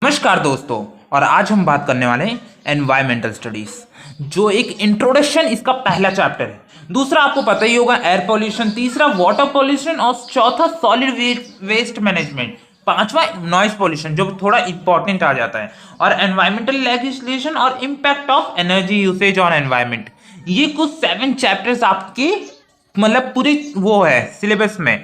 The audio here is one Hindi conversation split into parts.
नमस्कार दोस्तों। और आज हम बात करने वाले हैं एनवायरमेंटल स्टडीज, जो एक इंट्रोडक्शन इसका पहला चैप्टर है। दूसरा आपको पता ही होगा एयर पोल्यूशन, तीसरा वाटर पोल्यूशन और चौथा सॉलिड वेस्ट मैनेजमेंट, पांचवा नॉइज पोल्यूशन जो थोड़ा इंपॉर्टेंट आ जाता है, और एनवायरमेंटल लेजिस्लेशन और impact of energy usage on environment. ये कुछ 7 चैप्टर्स आपके मतलब पूरे वो है सिलेबस में।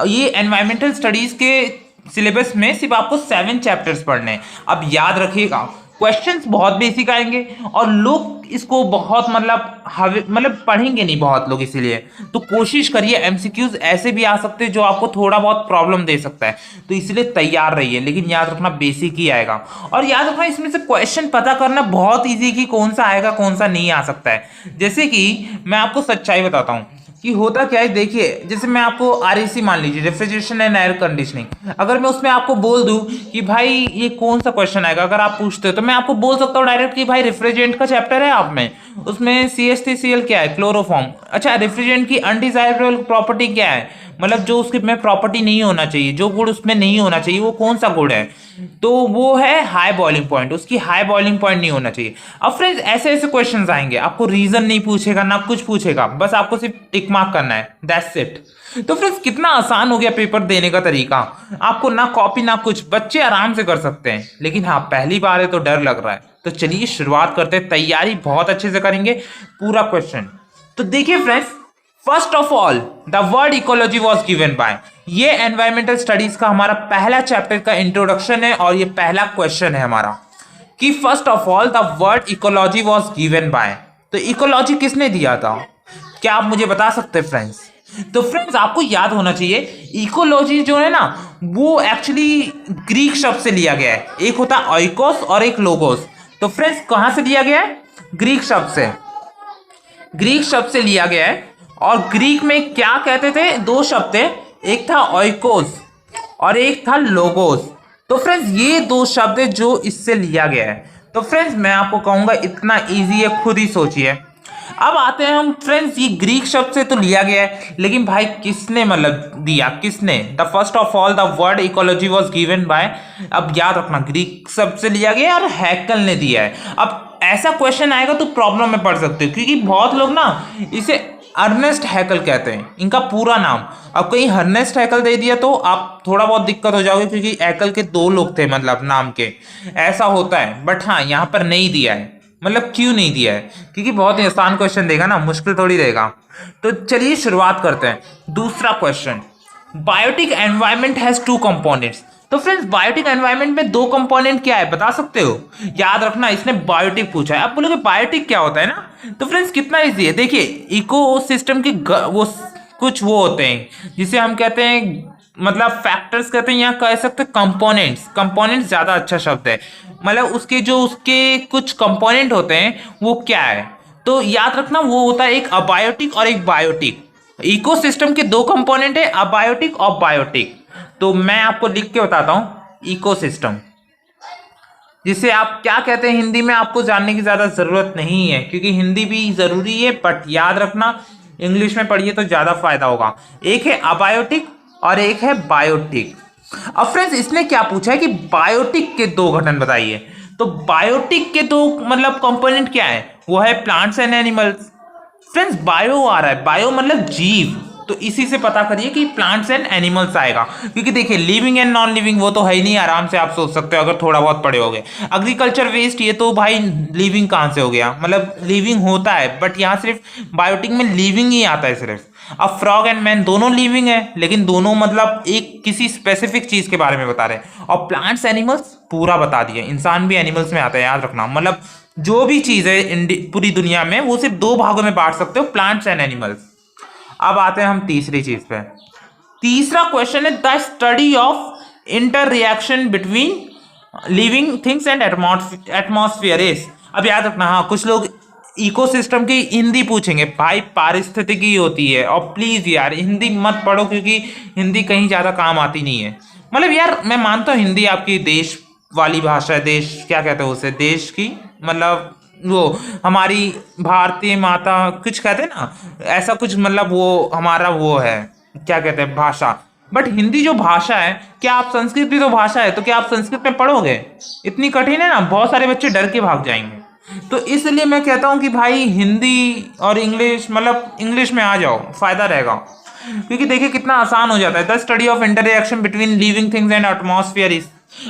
ये एनवायरमेंटल स्टडीज के सिलेबस में सिर्फ आपको 7 चैप्टर्स पढ़ने हैं। अब याद रखिएगा, क्वेश्चंस बहुत बेसिक आएंगे और लोग इसको बहुत मतलब पढ़ेंगे नहीं बहुत लोग, इसीलिए तो कोशिश करिए। एमसीक्यूज ऐसे भी आ सकते हैं जो आपको थोड़ा बहुत प्रॉब्लम दे सकता है, तो इसलिए तैयार रहिए। लेकिन याद रखना बेसिक ही आएगा, और याद रखना इसमें से क्वेश्चन पता करना बहुत ईजी कि कौन सा आएगा कौन सा नहीं आ सकता है। जैसे कि मैं आपको सच्चाई बताता हूँ कि होता क्या है। देखिए, जैसे मैं आपको आरएसी मान लीजिए, रेफ्रिजरेशन एंड एयर कंडीशनिंग, अगर मैं उसमें आपको बोल दूं कि भाई ये कौन सा क्वेश्चन आएगा, अगर आप पूछते हो तो मैं आपको बोल सकता हूँ डायरेक्ट कि भाई रेफ्रिजरेंट का चैप्टर है आप में, उसमें CH3Cl क्या है, क्लोरोफॉर्म। अच्छा, रेफ्रिजरेंट की अनडिजायरेबल प्रॉपर्टी क्या है, मतलब जो उसके में प्रॉपर्टी नहीं होना चाहिए, जो गुण उसमें नहीं होना चाहिए, वो कौन सा गुण है, तो वो है हाई बॉइलिंग पॉइंट, उसकी हाई बॉइलिंग पॉइंट नहीं होना चाहिए। अब फ्रेंड्स ऐसे ऐसे क्वेश्चंस आएंगे, आपको रीजन नहीं पूछेगा ना कुछ पूछेगा, बस आपको सिर्फ टिक मार्क करना है, दैट्स इट। तो फ्रेंड्स कितना आसान हो गया पेपर देने का तरीका, आपको ना कॉपी ना कुछ, बच्चे आराम से कर सकते हैं। लेकिन हाँ, पहली बार है तो डर लग रहा है, तो चलिए शुरुआत करते हैं। तैयारी बहुत अच्छे से करेंगे पूरा क्वेश्चन। तो देखिए friends, first of all the word ecology was given bye, ये एनवायरमेंटल स्टडीज का हमारा पहला चैप्टर का इंट्रोडक्शन है, और ये पहला क्वेश्चन है हमारा कि first of all the word ecology was given bye. तो इकोलॉजी किसने दिया था, क्या आप मुझे बता सकते हैं फ्रेंड्स? तो फ्रेंड्स आपको याद होना चाहिए, इकोलॉजी जो है ना वो एक्चुअली ग्रीक शब्द से लिया गया है। एक होता है ऑइकोस और एक लोगोस। तो फ्रेंड्स कहां से लिया गया है? ग्रीक शब्द से, ग्रीक शब्द से लिया गया है। और ग्रीक में क्या कहते थे, 2 शब्द थे, एक था ऑइकोस और एक था लोगोस। तो फ्रेंड्स ये 2 शब्द है जो इससे लिया गया है। तो फ्रेंड्स मैं आपको कहूंगा इतना इजी है, खुद ही सोचिए। अब आते हैं हम फ्रेंड्स, ये ग्रीक शब्द से तो लिया गया है, लेकिन भाई किसने मतलब दिया, किसने? The first of all the word ecology was given bye, अब याद रखना ग्रीक शब्द से लिया गया और हैकल ने दिया है। अब ऐसा क्वेश्चन आएगा तो प्रॉब्लम में पड़ सकते हो, क्योंकि बहुत लोग ना इसे अर्नेस्ट हैकल कहते हैं, इनका पूरा नाम। अब कहीं हर्नेस्ट हैकल दे दिया तो आप थोड़ा बहुत दिक्कत हो जाओगे, क्योंकि हैकल के 2 लोग थे मतलब नाम के, ऐसा होता है। बट हाँ, यहाँ पर नहीं दिया है। मतलब क्यों नहीं दिया है? क्योंकि बहुत ही आसान क्वेश्चन देगा ना, मुश्किल थोड़ी देगा। तो चलिए शुरुआत करते हैं। दूसरा question, biotic environment has 2 components. तो फ्रेंड्स बायोटिक एनवायरनमेंट में 2 कंपोनेंट क्या है बता सकते हो? याद रखना, इसने बायोटिक पूछा है। आप बोलोगे बायोटिक क्या होता है ना, तो फ्रेंड्स कितना इजी है। देखिए, इकोसिस्टम के वो कुछ वो होते हैं जिसे हम कहते हैं, मतलब फैक्टर्स कहते हैं, या कह सकते हैं कंपोनेंट्स। कंपोनेंट्स ज्यादा अच्छा शब्द है, मतलब उसके कुछ कंपोनेंट होते हैं, वो क्या है? तो याद रखना, वो होता है एक अबायोटिक और एक बायोटिक। इकोसिस्टम के 2 कंपोनेंट है, अबायोटिक और बायोटिक। तो मैं आपको लिख के बताता हूं, इकोसिस्टम, जिसे आप क्या कहते हैं हिंदी में, आपको जानने की ज्यादा जरूरत नहीं है, क्योंकि हिंदी भी जरूरी है, बट याद रखना इंग्लिश में पढ़िए तो ज्यादा फायदा होगा। एक है अबायोटिक और एक है बायोटिक। अब फ्रेंड्स इसने क्या पूछा है कि बायोटिक के 2 गठन बताइए। तो बायोटिक के 2 मतलब कंपोनेंट क्या है, वो है plants and animals. Friends bio आ रहा है, बायो मतलब जीव, तो इसी से पता करिए कि प्लांट्स एंड एनिमल्स आएगा। क्योंकि देखिए लिविंग एंड नॉन लिविंग वो तो है ही नहीं, आराम से आप सोच सकते हो अगर थोड़ा बहुत पढ़े होगे। एग्रीकल्चर वेस्ट, ये तो भाई लिविंग कहाँ से हो गया, मतलब लिविंग होता है, बट यहाँ सिर्फ बायोटिक में लिविंग ही आता है सिर्फ। अब फ्रॉग एंड मैन दोनों लिविंग है, लेकिन दोनों मतलब एक किसी स्पेसिफिक चीज के बारे में बता रहे हैं। और प्लांट्स एनिमल्स पूरा बता दिए, इंसान भी एनिमल्स में आता है, याद रखना। मतलब जो भी चीज है पूरी दुनिया में, वो सिर्फ 2 भागों में बांट सकते हो, प्लांट्स एंड एनिमल्स। अब आते हैं हम तीसरी चीज पे। तीसरा क्वेश्चन है the study of inter reaction between living things and atmosphere is. अब याद रखना, हाँ कुछ लोग इकोसिस्टम की हिंदी पूछेंगे, भाई पारिस्थितिकी होती है, और प्लीज यार हिंदी मत पढ़ो, क्योंकि हिंदी कहीं ज्यादा काम आती नहीं है। मतलब यार मैं मानता हूँ हिंदी आपकी देश वाली भाषा है, देश क्या कहते हैं उसे, देश की मतलब वो हमारी भारतीय माता कुछ कहते हैं ना, ऐसा कुछ, मतलब वो हमारा वो है, क्या कहते हैं भाषा, बट हिंदी जो भाषा है, क्या आप संस्कृत भी तो भाषा है, तो क्या आप संस्कृत में पढ़ोगे? इतनी कठिन है ना, बहुत सारे बच्चे डर के भाग जाएंगे। तो इसलिए मैं कहता हूँ कि भाई हिंदी और इंग्लिश, मतलब इंग्लिश में आ जाओ, फायदा रहेगा। क्योंकि देखिए कितना आसान हो जाता है। The study of interaction between living things and atmosphere is,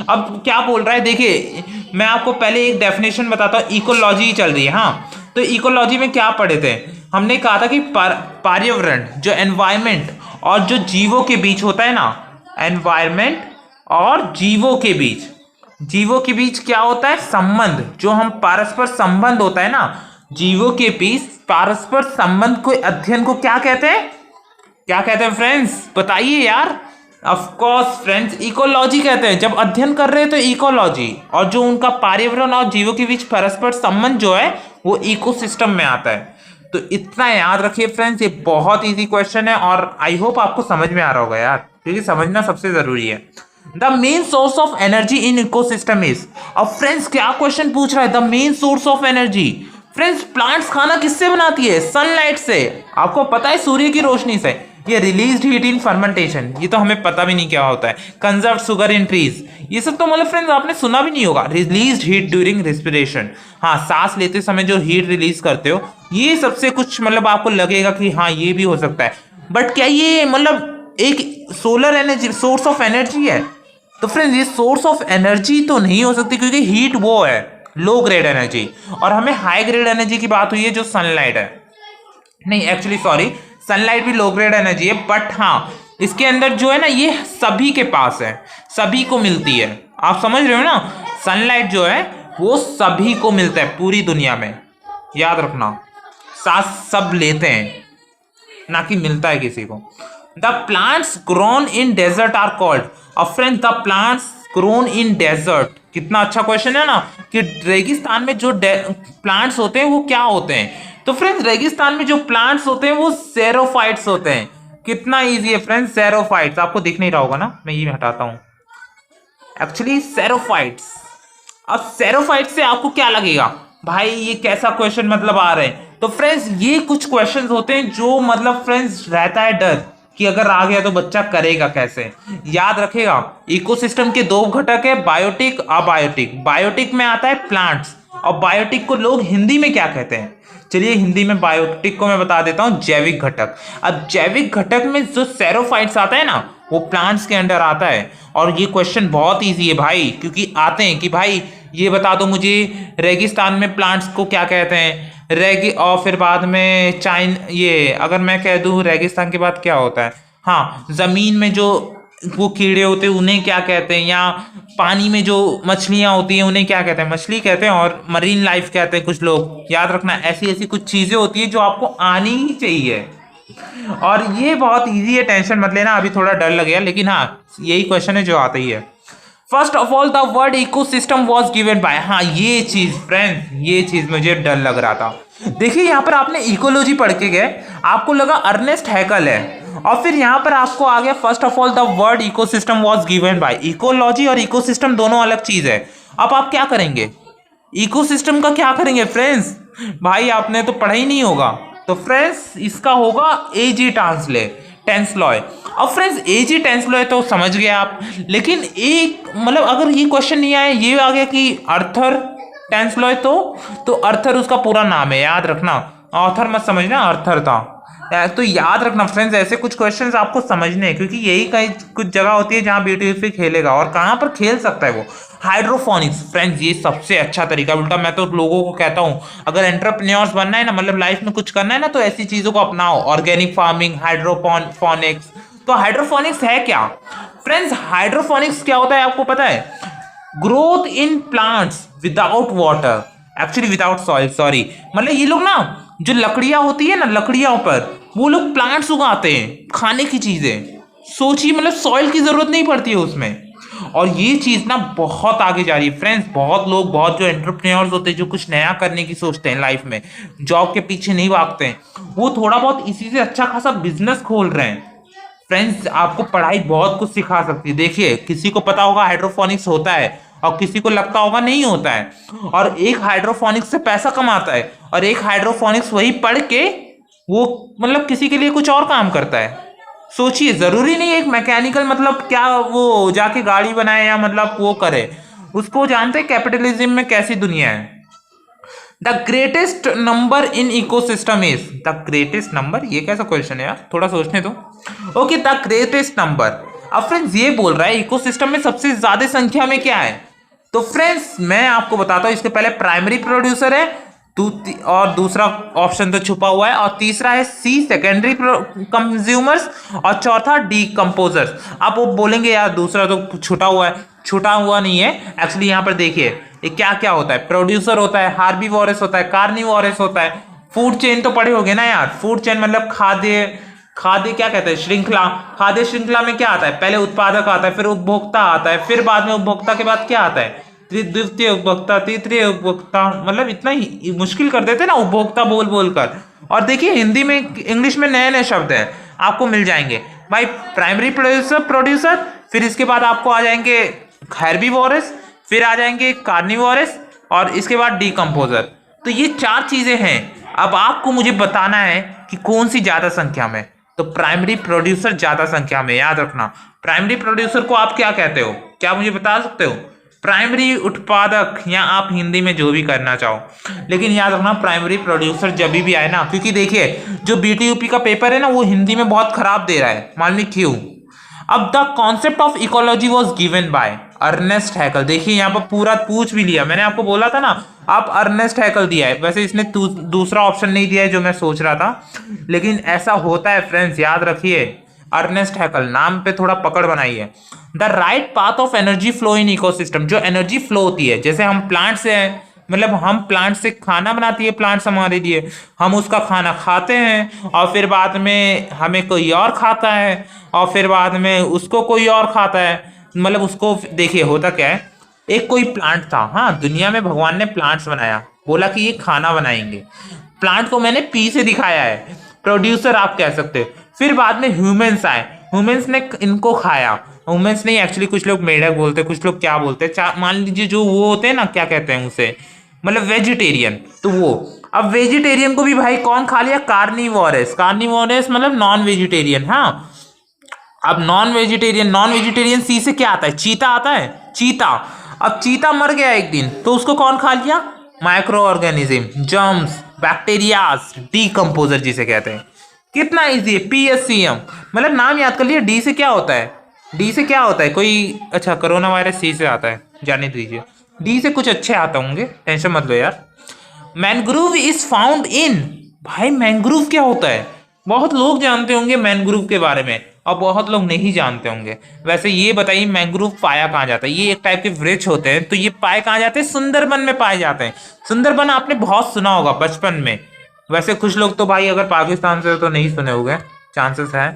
अब क्या बोल रहा है देखिए, मैं आपको पहले एक डेफिनेशन बताता हूँ। इकोलॉजी चल रही है, हाँ, तो इकोलॉजी में क्या पढ़े थे? हमने कहा था कि पर्यावरण, जो एनवायरमेंट और जो जीवों के बीच होता है ना, एनवायरमेंट और जीवों के बीच क्या होता है? संबंध, जो हम परस्पर संबंध होता है ना, जीवों के बीच परस्पर संबंध को, अध्ययन को क्या कहते हैं? क्या कहते हैं फ्रेंड्स, बताइए यार। ऑफ कोर्स फ्रेंड्स, इकोलॉजी कहते हैं। जब अध्ययन कर रहे हैं तो इकोलॉजी, और जो उनका पर्यावरण और जीवों के बीच परस्पर संबंध जो है वो इकोसिस्टम में आता है। तो इतना याद रखिए फ्रेंड्स, ये बहुत इजी क्वेश्चन है और आई होप आपको समझ में आ रहा होगा यार, क्योंकि समझना सबसे जरूरी है। The main source of energy in ecosystem is, अब फ्रेंड्स क्या क्वेश्चन पूछ रहा है? The main source of energy. Friends plants खाना किससे बनाती है? सनलाइट से, आपको पता है, सूर्य की रोशनी से। ये रिलीज्ड हीट इन फर्मेंटेशन, ये तो हमें पता भी नहीं क्या होता है। कंजर्व शुगर इन ट्रीज, ये सब तो मतलब फ्रेंड्स आपने सुना भी नहीं होगा। रिलीज्ड हीट ड्यूरिंग रेस्पिरेशन, हाँ, सांस लेते समय जो हीट रिलीज करते हो, ये सबसे कुछ मतलब आपको लगेगा कि हाँ ये भी हो सकता है। बट क्या ये मतलब एक solar energy source of energy है? तो फ्रेंड्स ये सोर्स ऑफ एनर्जी तो नहीं हो सकती, क्योंकि हीट वो है लो ग्रेड एनर्जी, और हमें हाई ग्रेड एनर्जी की बात हुई है जो सनलाइट है। नहीं एक्चुअली सॉरी, सनलाइट भी लो ग्रेड एनर्जी है, बट हाँ इसके अंदर जो है ना, ये सभी के पास है, सभी को मिलती है। आप समझ रहे हो ना, सनलाइट जो है वो सभी को मिलता है पूरी दुनिया में, याद रखना, साथ सब लेते हैं, ना कि मिलता है किसी को। The plants grown in desert are called, और friends the plants grown in desert, कितना अच्छा क्वेश्चन है ना, कि रेगिस्तान में जो प्लांट्स होते हैं वो क्या होते हैं? तो फ्रेंड्स रेगिस्तान में जो प्लांट्स होते हैं वो सेरोफाइट्स होते हैं। कितना इजी है फ्रेंड्स, सेरोफाइट्स, आपको दिख नहीं रहा होगा ना, मैं ये हटाता हूं, एक्चुअली सेरोफाइट्स। अब सेरोफाइट से आपको क्या लगेगा भाई, ये कैसा क्वेश्चन मतलब आ रहे हैं? तो फ्रेंड्स ये कुछ क्वेश्चंस होते हैं जो मतलब फ्रेंड्स रहता है डर कि अगर आ गया तो बच्चा करेगा कैसे। याद रखेगा, इकोसिस्टम के दो घटक है, बायोटिक, अबायोटिक। बायोटिक में आता है प्लांट्स, और बायोटिक को लोग हिंदी में क्या कहते हैं? चलिए हिंदी में बायोटिक को मैं बता देता हूँ, जैविक घटक। अब जैविक घटक में जो सेरोफाइट्स आता है ना, वो प्लांट्स के अंडर आता है। और ये क्वेश्चन बहुत इजी है भाई, क्योंकि आते हैं कि भाई ये बता दो मुझे रेगिस्तान में प्लांट्स को क्या कहते हैं, और फिर बाद में ये अगर मैं कह दूं रेगिस्तान के बाद क्या होता है, हाँ जमीन में जो वो कीड़े होते हैं उन्हें क्या कहते हैं, या पानी में जो मछलियां होती हैं उन्हें क्या कहते हैं, मछली कहते हैं, और मरीन लाइफ कहते हैं कुछ लोग। याद रखना, ऐसी ऐसी कुछ चीजें होती है जो आपको आनी ही चाहिए, और ये बहुत इजी है, टेंशन मत लेना। अभी थोड़ा डर लग गया, लेकिन हाँ यही क्वेश्चन है जो आता ही है। First of all the word ecosystem was given by, हाँ ये चीज फ्रेंड्स, ये चीज मुझे डर लग रहा था। देखिए यहाँ पर आपने इकोलॉजी पढ़ के गए, आपको लगा अर्नेस्ट हैकल है, और फिर यहाँ पर आपको आ गया first of all the word ecosystem was given by. Ecology और इकोसिस्टम दोनों अलग चीज है। अब आप क्या करेंगे, इकोसिस्टम का क्या करेंगे फ्रेंड्स? भाई आपने तो पढ़ा ही नहीं होगा। तो फ्रेंड्स इसका होगा एजी टेंसलॉय। अब फ्रेंड्स एजी टेंसलॉय तो समझ गए आप, लेकिन एक मतलब अगर ये क्वेश्चन नहीं आया, ये आ गया कि अर्थर टेंसलॉय, तो अर्थर उसका पूरा नाम है, याद रखना, ऑथर मत समझना, अर्थर था। तो याद रखना फ्रेंड्स, ऐसे कुछ क्वेश्चंस आपको समझने हैं, क्योंकि यही कहीं कुछ जगह होती है जहां बीटीएस खेलेगा, और कहां पर खेल सकता है वो। हाइड्रोफोनिक्स फ्रेंड्स, ये सबसे अच्छा तरीका। उल्टा मैं तो लोगों को कहता हूं, अगर एंटरप्रेन्योर्स बनना है ना, मतलब लाइफ में कुछ करना है ना, तो ऐसी चीजों को अपनाओ, ऑर्गेनिक फार्मिंग, हाइड्रोफोनिक्स। तो हाइड्रोफोनिक्स है क्या फ्रेंड्स? हाइड्रोफोनिक्स क्या होता है आपको पता है? Growth in plants without water, actually without soil, sorry, मतलब ये लोग ना जो लकड़ियां होती है ना, लकड़ियों पर वो लोग प्लांट्स उगाते हैं, खाने की चीजें। सोचिए, मतलब सॉइल की जरूरत नहीं पड़ती है उसमें। और ये चीज ना बहुत आगे जा रही है फ्रेंड्स। बहुत लोग, बहुत जो एंटरप्रेन्योर्स होते हैं, जो कुछ नया करने की सोचते हैं लाइफ में, जॉब के पीछे नहीं भागते हैं, वो थोड़ा बहुत इसी से अच्छा खासा बिजनेस खोल रहे हैं। फ्रेंड्स आपको पढ़ाई बहुत कुछ सिखा सकती है। देखिए किसी को पता होगा हाइड्रोफोनिक्स होता है, और किसी को लगता होगा नहीं होता है, और एक हाइड्रोफोनिक्स से पैसा कमाता है, और एक हाइड्रोफोनिक्स वही पढ़ के वो मतलब किसी के लिए कुछ और काम करता है। सोचिए, जरूरी नहीं है एक मैकेनिकल मतलब क्या वो जाके गाड़ी बनाए या मतलब वो करे, उसको जानते हैं कैपिटलिज्म में कैसी दुनिया है। The greatest number in ecosystem is, the greatest number, ये कैसा क्वेश्चन है यार, थोड़ा सोचने दो। Okay, the greatest number. अब फ्रेंड्स ये बोल रहा है इकोसिस्टम में सबसे ज्यादा संख्या में क्या है, तो फ्रेंड्स मैं आपको बताता हूं, इसके पहले प्राइमरी प्रोड्यूसर है, और दूसरा ऑप्शन तो छुपा हुआ है, और तीसरा है सी सेकेंडरी कंज्यूमर्स, और चौथा डीकंपोजर्स। आप वो बोलेंगे यार दूसरा तो छुटा हुआ है, छुटा हुआ नहीं है एक्चुअली। यहाँ पर देखिए ये क्या क्या होता है, प्रोड्यूसर होता है, हार्बीवोरस होता है, कार्निवोरस होता है, फूड चेन तो पढ़े होगे ना यार, फूड चेन मतलब खाद्य, खाद्य क्या कहते हैं, श्रृंखला। खाद्य श्रृंखला में क्या आता है, पहले उत्पादक आता है, फिर उपभोक्ता आता है, फिर बाद में उपभोक्ता के बाद क्या आता है, द्वितीय उपभोक्ता, तृतीय उपभोक्ता, मतलब इतना ही मुश्किल कर देते ना उपभोक्ता बोल बोल कर। और देखिए हिंदी में इंग्लिश में नए नए शब्द हैं आपको मिल जाएंगे भाई, प्राइमरी प्रोड्यूसर, फिर इसके बाद आपको आ जाएंगे हेर्बीवोरस, फिर आ जाएंगे कार्निवोरस, और इसके बाद डीकंपोजर। तो ये चार चीजें हैं। अब आपको मुझे बताना है कि कौन सी ज्यादा संख्या में, तो प्राइमरी प्रोड्यूसर ज्यादा संख्या में, याद रखना। प्राइमरी प्रोड्यूसर को आप क्या कहते हो, क्या मुझे बता सकते हो, प्राइमरी उत्पादक, या आप हिंदी में जो भी करना चाहो, लेकिन याद रखना प्राइमरी प्रोड्यूसर जब भी आए ना, क्योंकि देखिए जो बीटीयूपी का पेपर है ना वो हिंदी में बहुत खराब दे रहा है, मालूम क्यों। अब the concept of ecology was given by Ernest Haeckel. देखिए यहाँ पर पूरा पूछ भी लिया, मैंने आपको बोला था ना, आप अर्नेस्ट हैकल दिया है, वैसे इसने दूसरा ऑप्शन नहीं दिया है जो मैं सोच रहा था, लेकिन ऐसा होता है फ्रेंड्स, याद रखिए। अर्नेस्ट हैकल नाम पे थोड़ा पकड़ बनाइए। The right path of energy flow in ecosystem, जो एनर्जी फ्लो होती है, जैसे हम प्लांट से हैं, मतलब हम प्लांट से खाना बनाती है प्लांट्स हमारे लिए, हम उसका खाना खाते हैं, और फिर बाद में हमें कोई और खाता है, और फिर बाद में उसको कोई और खाता है, मतलब उसको देखिए होता क्या है, एक कोई प्लांट था, हाँ दुनिया में भगवान ने प्लांट्स बनाया, बोला कि ये खाना बनाएंगे, प्लांट को मैंने पी से दिखाया है, प्रोड्यूसर आप कह सकते हो। फिर बाद में ह्यूमंस आए, ह्यूमंस ने इनको खाया, ह्यूमंस नहीं एक्चुअली कुछ लोग मेढक बोलते, कुछ लोग क्या बोलते हैं, मान लीजिए जो वो होते हैं ना, क्या कहते हैं उसे, मतलब वेजिटेरियन, तो वो अब वेजिटेरियन को भी भाई कौन खा लिया, कार्निवोरस। कार्निवोरस मतलब नॉन वेजिटेरियन, हाँ। अब नॉन वेजिटेरियन सी से क्या आता है, चीता आता है, चीता। अब चीता मर गया एक दिन, तो उसको कौन खा लिया, micro organism, germs, bacterias, decomposer जिसे कहते हैं। कितना इजी है, PSCM, मतलब नाम याद कर लिया। डी से क्या होता है, डी से क्या होता है कोई, अच्छा कोरोना वायरस सी से आता है, जाने दीजिए, डी से कुछ अच्छे आते होंगे, टेंशन मत लो यार। मैंग्रोव इज फाउंड इन, भाई मैंग्रोव क्या होता है, बहुत लोग जानते होंगे मैंग्रोव के बारे में, और बहुत लोग नहीं जानते होंगे। वैसे ये बताइए मैंग्रोव पाया कहाँ जाता है, ये एक टाइप के वृक्ष होते हैं, तो ये पाए कहाँ जाते हैं, सुंदरबन में पाए जाते हैं। सुंदरबन आपने बहुत सुना होगा बचपन में, वैसे कुछ लोग तो भाई अगर पाकिस्तान से तो नहीं सुने होंगे, चांसेस है,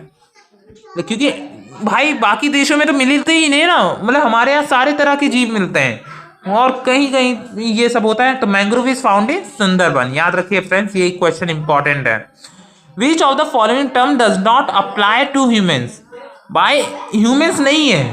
क्योंकि भाई बाकी देशों में तो मिलते ही नहीं ना, मतलब हमारे यहाँ सारे तरह के जीव मिलते हैं, और कहीं कहीं ये सब होता है। तो mangrove is found in Sundarban, याद रखिए फ्रेंड्स, ये क्वेश्चन इंपॉर्टेंट है। Which of the following term does not apply to humans, भाई ह्यूमंस नहीं है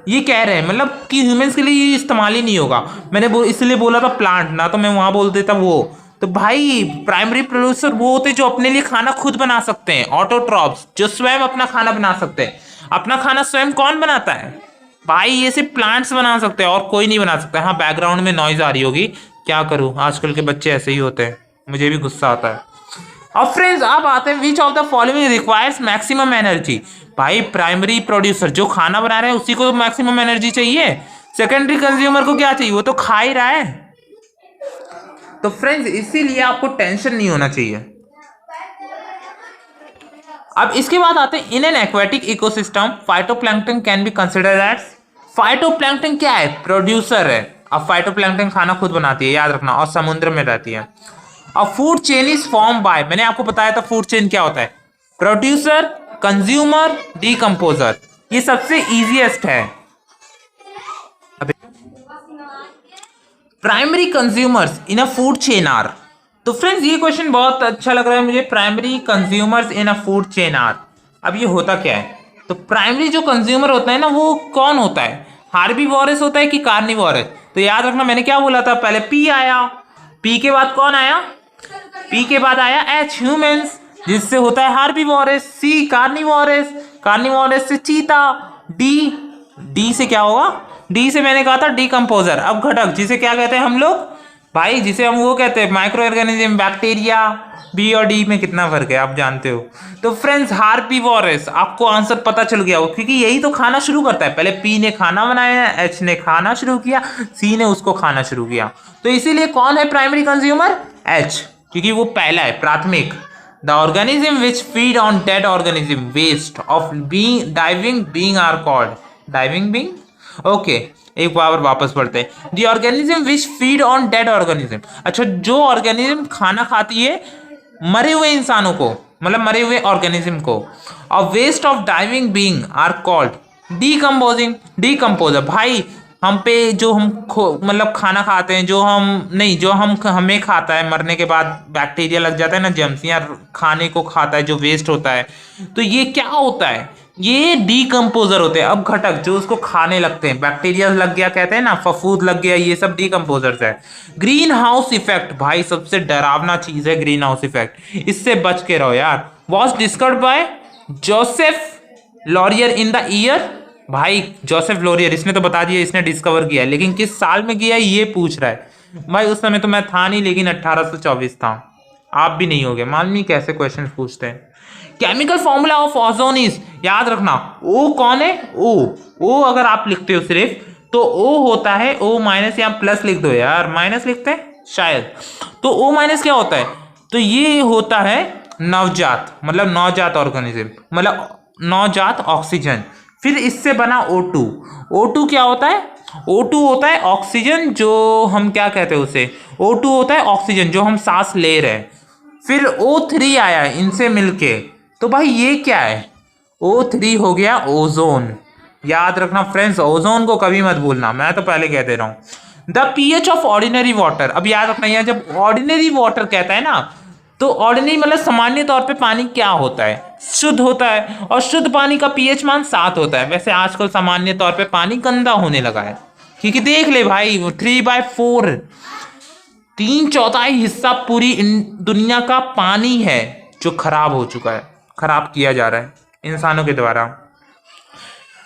ये कह रहे हैं, मतलब कि ह्यूमंस के लिए ये इस्तेमाल ही नहीं होगा। मैंने इसलिए बोला था प्लांट, ना तो मैं वहां बोल देता वो। तो भाई प्राइमरी प्रोड्यूसर वो होते जो अपने लिए खाना खुद बना सकते हैं, ऑटोट्रॉप्स, जो स्वयं अपना खाना बना सकते हैं। अपना खाना स्वयं कौन बनाता है भाई, ये सिर्फ प्लांट्स बना सकते हैं और कोई नहीं बना सकता। हाँ बैकग्राउंड में नॉइज आ रही होगी, क्या करूं, आजकल के बच्चे ऐसे ही होते हैं, मुझे भी गुस्सा आता है। अब फ्रेंड्स आप आते हैं, विच of the following requires maximum energy, भाई प्राइमरी प्रोड्यूसर जो खाना बना रहे हैं उसी को मैक्सिमम एनर्जी चाहिए, सेकेंडरी कंज्यूमर को क्या चाहिए, वो तो खा ही रहा है। तो फ्रेंड्स इसीलिए आपको टेंशन नहीं होना चाहिए। अब इसके बाद आते हैं, in an aquatic ecosystem phytoplankton can be considered as, phytoplankton क्या है, प्रोड्यूसर है। अब फाइटोप्लैंक्टन खाना खुद बनाती है, याद रखना, और समुद्र में रहती है। अब food chain is form by, मैंने आपको बताया था फूड चेन क्या होता है, प्रोड्यूसर, कंज्यूमर, डीकंपोजर, ये सबसे इजीएस्ट है। Primary consumers in a food chain are, तो फ्रेंड्स ये क्वेश्चन बहुत अच्छा लग रहा है मुझे, primary consumers in a food chain are. अब ये होता क्या है, तो प्राइमरी जो कंज्यूमर होता है ना वो कौन होता है, हार्बीवोरस होता है कि कार्निवोरस। तो याद रखना मैंने क्या बोला था, पहले पी आया, पी के बाद कौन आया, पी के बाद आया एच, ह्यूमंस, जिससे होता है हार्बीवोरस, सी कार्निवोरस, कार्निवोरस से चीता। डी से क्या होगा? डी से मैंने कहा था डिकम्पोजर। अब घटक जिसे क्या कहते हैं हम लोग भाई, जिसे हम वो कहते हैं माइक्रो ऑर्गेनिज्म, बैक्टीरिया। बी और डी में कितना फर्क है आप जानते हो। तो फ्रेंड्स हार्पीवोरस, आपको आंसर पता चल गया हो क्योंकि यही तो खाना शुरू करता है। पहले पी ने खाना बनाया, एच ने खाना शुरू किया, सी ने उसको खाना शुरू किया। तो इसीलिए कौन है प्राइमरी कंज्यूमर? एच, क्योंकि वो पहला है, प्राथमिक। The organism which feed on dead organism waste of being living being are called living being. Okay, एक बार वापस पढ़ते हैं। The organism which feed on dead organism. अच्छा, जो ऑर्गेनिज्म खाना खाती है मरे हुए इंसानों को, मतलब मरे हुए ऑर्गेनिज्म को, और waste of living being are called decomposing. Decomposer भाई, हम पे जो हम मतलब खाना खाते हैं, जो हम नहीं, जो हम हमें खाता है मरने के बाद बैक्टीरिया लग जाता है ना, जर्म्स, या खाने को खाता है जो वेस्ट होता है, तो ये क्या होता है? ये डीकम्पोजर होते हैं। अब घटक जो उसको खाने लगते हैं, बैक्टीरिया लग गया कहते हैं ना, फफूद लग गया, ये सब डीकम्पोजर्स है। ग्रीन हाउस इफेक्ट भाई सबसे डरावना चीज है ग्रीन हाउस इफेक्ट, इससे बच के रहो यार। Was discovered by Joseph Laurier in the year. भाई जोसेफ लॉरियर, इसने तो बता दिया इसने डिस्कवर किया है, लेकिन किस साल में किया है ये पूछ रहा है। भाई उस समय तो मैं था नहीं, लेकिन 1824 था। आप भी नहीं होगे, मालूम कैसे क्वेश्चन पूछते हैं। Chemical formula of ozone is, याद रखना, ओ कौन है? ओ अगर आप लिखते हो सिर्फ तो ओ होता है ओ माइनस, या प्लस लिख दो यार, माइनस लिखते हैं शायद। तो ओ माइनस क्या होता है? तो ये होता है नवजात, मतलब नवजात ऑर्गेनिज्म, मतलब नवजात ऑक्सीजन। फिर इससे बना O2। O2 क्या होता है? O2 होता है ऑक्सीजन, जो हम क्या कहते हैं उसे, O2 होता है ऑक्सीजन जो हम सांस ले रहे हैं। फिर O3 आया इनसे मिलके, तो भाई ये क्या है? O3 हो गया ओजोन। याद रखना फ्रेंड्स, ओजोन को कभी मत भूलना, मैं तो पहले कह दे रहा हूं। The pH of ordinary water, अब याद रखना, यहाँ जब ऑर्डिनरी वाटर कहता है ना, तो ऑर्डिनरी मतलब सामान्य तौर पे पानी क्या होता है? शुद्ध होता है, और शुद्ध पानी का पीएच मान 7 होता है। वैसे आजकल सामान्य तौर पे पानी गंदा होने लगा है, क्योंकि देख ले भाई 3/4, 3/4 हिस्सा पूरी दुनिया का पानी है जो खराब हो चुका है, खराब किया जा रहा है इंसानों के द्वारा।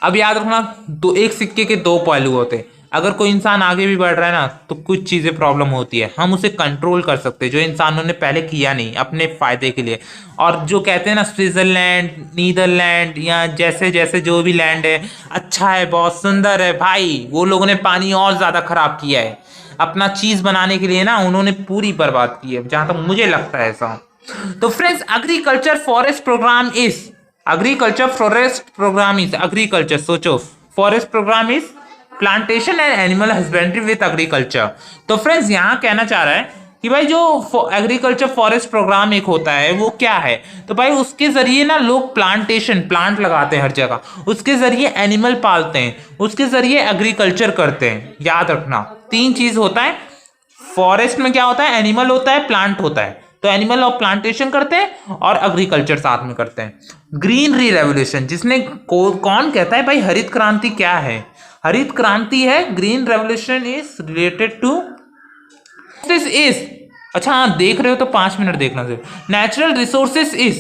अब याद रखना, तो एक सिक्के के दो पहलू होते हैं। अगर कोई इंसान आगे भी बढ़ रहा है ना, तो कुछ चीज़ें प्रॉब्लम होती है, हम उसे कंट्रोल कर सकते हैं, जो इंसानों ने पहले किया नहीं अपने फायदे के लिए। और जो कहते हैं ना स्विट्जरलैंड, नीदरलैंड, या जैसे जैसे जो भी लैंड है अच्छा है, बहुत सुंदर है भाई, वो लोगों ने पानी और ज़्यादा खराब किया है अपना चीज़ बनाने के लिए ना, उन्होंने पूरी बर्बाद की है, जहाँ तक मुझे लगता है ऐसा। तो friends agriculture forest programme is, agriculture forest programme is, agriculture सोचो, forest programme is plantation and animal husbandry with agriculture. तो फ्रेंड्स यहाँ कहना चाह रहा है कि भाई जो एग्रीकल्चर फॉरेस्ट प्रोग्राम एक होता है वो क्या है, तो भाई उसके जरिए ना लोग प्लांटेशन, प्लांट लगाते हैं हर जगह, उसके जरिए एनिमल पालते हैं, उसके जरिए एग्रीकल्चर करते हैं। याद रखना 3 चीज होता है फॉरेस्ट में, क्या होता है? एनिमल होता है, प्लांट होता है। तो एनिमल और प्लांटेशन करते हैं और एग्रीकल्चर साथ में करते हैं। ग्रीनरी रेवोल्यूशन, जिसने कौन कहता है भाई हरित क्रांति क्या है? हरित क्रांति है, green revolution is related to this is, अच्छा हाँ देख रहे हो तो 5 मिनट देखना सिर्फ। नेचुरल रिसोर्सेस इज,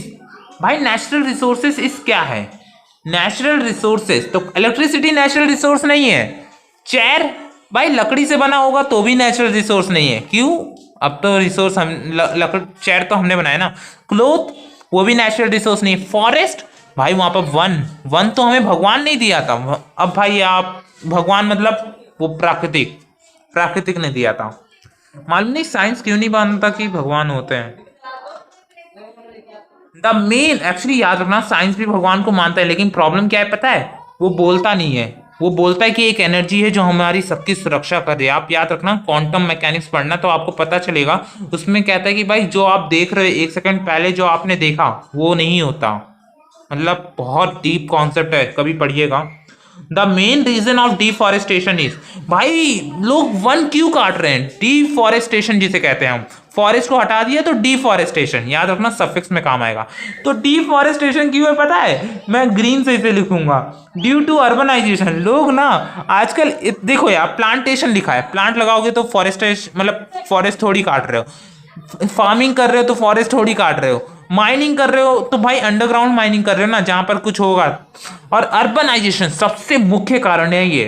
भाई नेचुरल रिसोर्सेस इज क्या है? नेचुरल रिसोर्सेस, तो इलेक्ट्रिसिटी नेचुरल रिसोर्स नहीं है। चेयर भाई लकड़ी से बना होगा तो भी नेचुरल रिसोर्स नहीं है, क्यों? अब तो रिसोर्स हम चेयर तो हमने बनाया ना। क्लोथ, वो भी नेचुरल रिसोर्स नहीं। फॉरेस्ट भाई वहां पर वन तो हमें भगवान नहीं दिया था। अब भाई आप भगवान मतलब वो प्राकृतिक ने दिया था। मालूम नहीं साइंस क्यों नहीं मानता कि भगवान होते हैं। द मेन, एक्चुअली याद रखना साइंस भी भगवान को मानता है, लेकिन प्रॉब्लम क्या है पता है? वो बोलता नहीं है। वो बोलता है कि एक एनर्जी है जो हमारी सबकी सुरक्षा कर रही है। आप याद रखना क्वांटम मैकेनिक्स पढ़ना तो आपको पता चलेगा। उसमें कहता है कि भाई जो आप देख रहे हो 1 सेकंड पहले जो आपने देखा वो नहीं होता। मतलब बहुत डीप कॉन्सेप्ट है, कभी पढ़िएगा। The main reason of deforestation is, भाई लोग वन क्यों काट रहे हैं? डिफॉरेस्टेशन जिसे कहते हैं हम, फॉरेस्ट को हटा दिया तो डिफॉरेस्टेशन, याद रखना सफिक्स में काम आएगा। तो डिफॉरेस्टेशन क्यों है पता है? मैं ग्रीन से इसे लिखूंगा, ड्यू टू अर्बनाइजेशन। लोग ना आजकल देखो यार, प्लांटेशन लिखा है, प्लांट लगाओगे तो फॉरेस्टेशन मतलब फॉरेस्ट थोड़ी काट रहे हो, फार्मिंग कर रहे हो तो फॉरेस्ट थोड़ी काट रहे हो, माइनिंग कर रहे हो तो भाई अंडरग्राउंड माइनिंग कर रहे हो ना, जहां पर कुछ होगा। और अर्बनाइजेशन सबसे मुख्य कारण है ये,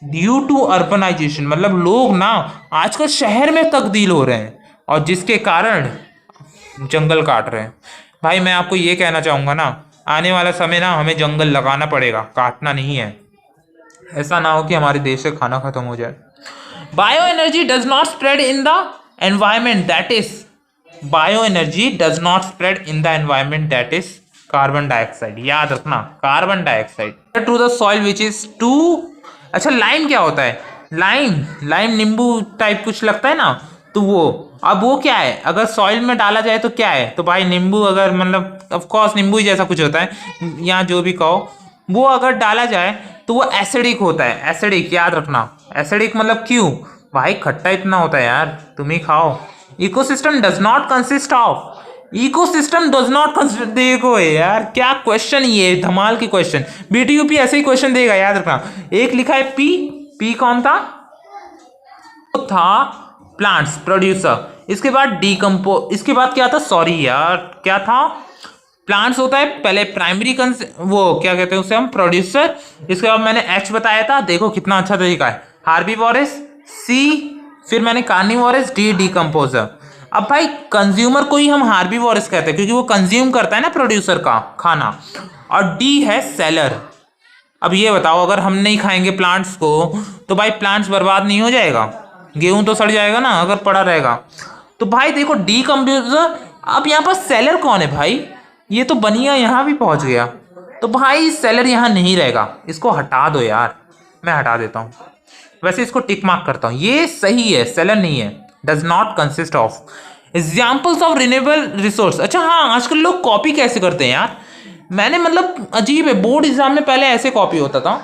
ड्यू टू अर्बनाइजेशन, मतलब लोग ना आजकल शहर में तब्दील हो रहे हैं और जिसके कारण जंगल काट रहे हैं। भाई मैं आपको ये कहना चाहूंगा ना, आने वाला समय ना हमें जंगल लगाना पड़ेगा, काटना नहीं है। ऐसा ना हो कि हमारे देश से खाना खत्म हो जाए। Bio energy does not spread in the environment, that is bio energy does not spread in the environment, that is carbon dioxide. याद रखना, carbon dioxide to the soil which is to. अच्छा लाइम क्या होता है? लाइम नींबू टाइप कुछ लगता है ना, तो वो, अब वो क्या है, अगर सॉइल में डाला जाए तो क्या है? तो भाई नींबू, अगर मतलब ऑफ कोर्स नींबू ही जैसा कुछ होता है, या जो भी कहो, वो अगर डाला जाए तो वो एसिडिक होता है। एसिडिक, याद रखना, एसिडिक मतलब क्यों? भाई खट्टा इतना होता है यार, तुम ही खाओ। Ecosystem does not consist of, ecosystem does not consist, देखो यार क्या क्वेश्चन, ये धमाल की क्वेश्चन, बीटीयूपी ऐसे ही क्वेश्चन देगा, याद रखना। एक लिखा है पी, पी कौन था? तो था प्लांट्स प्रोड्यूसर, इसके बाद डीकम्पो, इसके बाद क्या था, सॉरी यार क्या था, प्लांट्स होता है पहले प्राइमरी वो क्या कहते हैं उसे हम, प्रोड्यूसर। इसके बाद मैंने एच बताया था, देखो कितना अच्छा तरीका है, हार्बीवोरस, सी, फिर मैंने कार्निवोरस, डी डीकम्पोजर। अब भाई कंज्यूमर को ही हम हार्बीवोरस कहते हैं क्योंकि वो कंज्यूम करता है ना प्रोड्यूसर का खाना, और डी है सेलर। अब ये बताओ, अगर हम नहीं खाएंगे प्लांट्स को तो भाई प्लांट्स बर्बाद नहीं हो जाएगा? गेहूं तो सड़ जाएगा ना अगर पड़ा रहेगा। तो भाई देखो डीकम्पोजर। अब यहाँ पर सेलर कौन है भाई? ये तो बनिया यहाँ भी पहुंच गया, तो भाई सेलर यहाँ नहीं रहेगा, इसको हटा दो यार, मैं हटा देता हूँ। वैसे इसको टिक मार्क करता हूँ, ये सही है, सेलर नहीं है। Does not consist of. Examples of renewable resource. अच्छा हाँ, आजकल लोग कॉपी कैसे करते हैं यार, मैंने मतलब अजीब है, बोर्ड एग्जाम में पहले ऐसे कॉपी होता था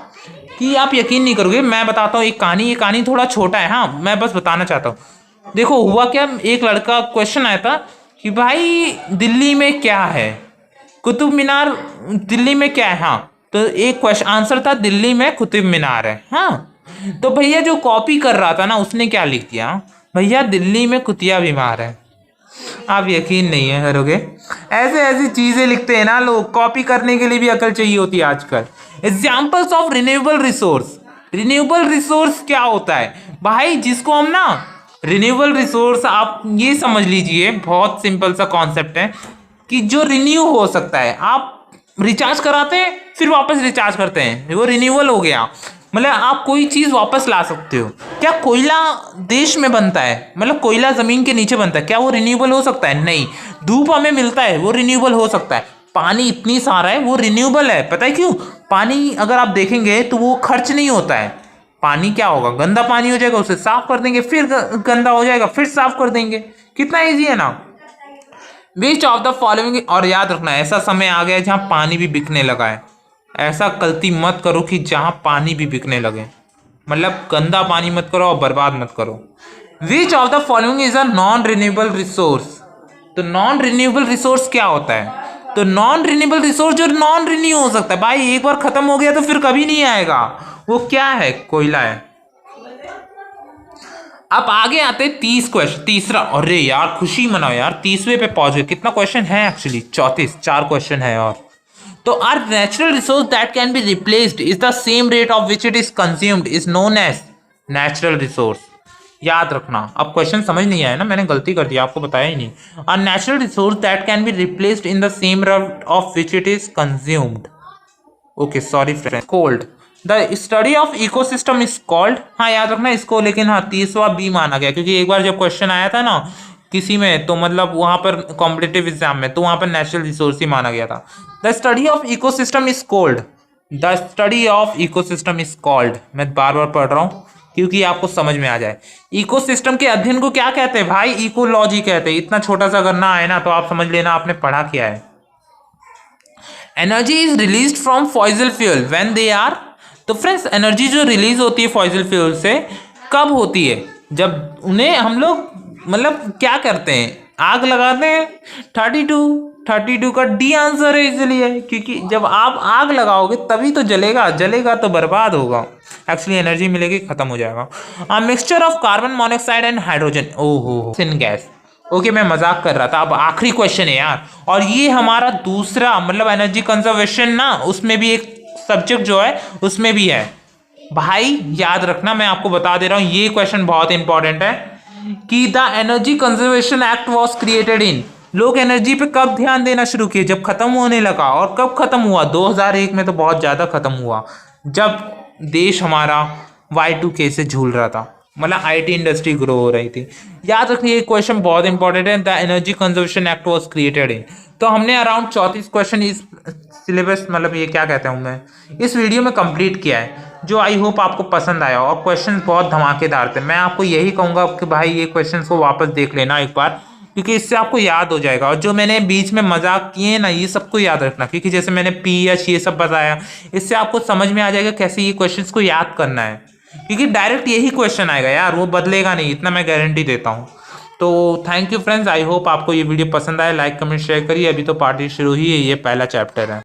कि आप यकीन नहीं करोगे। मैं बताता हूँ एक कहानी, ये कहानी थोड़ा छोटा है, हाँ मैं बस बताना चाहता हूँ। देखो हुआ क्या, एक लड़का, क्वेश्चन आया था कि भाई दिल्ली में क्या है, कुतुब मीनार दिल्ली में क्या है, हाँ तो एक क्वेश्चन आंसर था दिल्ली में कुतुब मीनार है। हाँ तो भैया जो कॉपी कर रहा था ना उसने क्या लिख दिया, भैया दिल्ली में कुतिया बीमार है। आप यकीन नहीं है करोगे, ऐसे ऐसी चीजें लिखते हैं ना लोग, कॉपी करने के लिए भी अकल चाहिए होती है आजकल। Examples of renewable resource. Renewable resource क्या होता है भाई, जिसको हम ना, रिन्यूएबल रिसोर्स आप ये समझ लीजिए, बहुत सिंपल सा कॉन्सेप्ट है कि जो रिन्यू हो सकता है, आप रिचार्ज कराते हैं फिर वापस रिचार्ज करते हैं, वो रिन्यूअल हो गया। मतलब आप कोई चीज़ वापस ला सकते हो। क्या कोयला देश में बनता है, मतलब कोयला ज़मीन के नीचे बनता है, क्या वो रिन्यूएबल हो सकता है? नहीं। धूप हमें मिलता है, वो रिन्यूएबल हो सकता है। पानी इतनी सारा है, वो रिन्यूएबल है। पता है क्यों? पानी अगर आप देखेंगे तो वो खर्च नहीं होता है। पानी क्या होगा, गंदा पानी हो जाएगा, उसे साफ कर देंगे, फिर गंदा हो जाएगा, फिर साफ कर देंगे। कितना ईजी है ना। विच ऑफ द फॉलोइंग, और याद रखना ऐसा समय आ गया है जहाँ पानी भी बिकने लगा है। ऐसा गलती मत करो कि जहाँ पानी भी बिकने लगे, मतलब गंदा पानी मत करो और बर्बाद मत करो। विच of the following is a non renewable resource. तो नॉन रिन्यूएबल रिसोर्स क्या होता है? तो नॉन रिन्यूएबल रिसोर्स जो नॉन रिन्यू हो सकता है, भाई एक बार खत्म हो गया तो फिर कभी नहीं आएगा, वो क्या है? कोयला है। अब आगे आते 30 क्वेश्चन, तीसरा। अरे यार खुशी मनाओ यार, 30वें पे पहुंच गए। कितना क्वेश्चन है एक्चुअली? 34, 4 क्वेश्चन है और। तो are natural resource that can be replaced is the same rate of which it is consumed is known as natural resource. याद रखना। अब क्वेश्चन समझ नहीं आया ना, मैंने गलती कर दी, आपको बताया ही नहीं। Are natural resource that can be replaced in the same rate of which it is consumed. Okay sorry friend, cold. The study of ecosystem is called, हाँ याद रखना इसको, लेकिन हाँ 30वां बी माना गया क्योंकि एक बार जब क्वेश्चन आया था ना किसी में, तो मतलब वहां पर कॉम्पिटेटिव एग्जाम में, तो वहां पर नेचुरल रिसोर्स ही माना गया था। The study of ecosystem is called, the study of ecosystem is called, मैं बार बार पढ़ रहा हूँ क्योंकि आपको समझ में आ जाए। इकोसिस्टम के अध्ययन को क्या कहते हैं भाई? इकोलॉजी कहते हैं। इतना छोटा सा अगर ना आए ना तो आप समझ लेना आपने पढ़ा क्या है। Energy is released from fossil fuel when they are, तो फ्रेंड्स एनर्जी जो रिलीज होती है फॉसिल फ्यूल से कब होती है? जब उन्हें हम लोग मतलब क्या करते हैं, आग लगाते हैं। 32 का डी आंसर है इसलिए, क्योंकि जब आप आग लगाओगे तभी तो जलेगा, जलेगा तो बर्बाद होगा, एक्चुअली एनर्जी मिलेगी, खत्म हो जाएगा। Mixture of carbon monoxide and hydrogen, ओहो इन गैस। ओके मैं मजाक कर रहा था। अब आखिरी क्वेश्चन है यार, और ये हमारा दूसरा मतलब एनर्जी कंजर्वेशन ना, उसमें भी एक सब्जेक्ट जो है उसमें भी है भाई। याद रखना, मैं आपको बता दे रहा हूं, ये क्वेश्चन बहुत इंपॉर्टेंट है कि the energy conservation act was created in. लोग एनर्जी पे कब ध्यान देना शुरू किए? जब खत्म होने लगा। और कब खत्म हुआ? 2001 में तो बहुत ज्यादा खत्म हुआ, जब देश हमारा Y2K से झूल रहा था, मतलब आईटी इंडस्ट्री ग्रो हो रही थी। याद रखिए ये क्वेश्चन बहुत इंपॉर्टेंट है। The energy conservation act was created in. तो हमने अराउंड 34 क्वेश्चन इस सिलेबस, मतलब ये क्या कहता हूँ मैं, इस वीडियो में कंप्लीट किया है, जो आई होप आपको पसंद आया। और क्वेश्चन बहुत धमाकेदार थे। मैं आपको यही कहूँगा कि भाई ये क्वेश्चन को वापस देख लेना एक बार, क्योंकि इससे आपको याद हो जाएगा। और जो मैंने बीच में मजाक किए ना, ये सबको याद रखना, क्योंकि जैसे मैंने पी एच ये सब बताया, इससे आपको समझ में आ जाएगा कैसे ये क्वेश्चंस को याद करना है। क्योंकि डायरेक्ट यही क्वेश्चन आएगा यार, वो बदलेगा नहीं, इतना मैं गारंटी देता हूँ। तो thank you friends, I hope आपको ये वीडियो पसंद आए। लाइक कमेंट शेयर करिए। अभी तो पार्टी शुरू ही है, ये पहला चैप्टर है।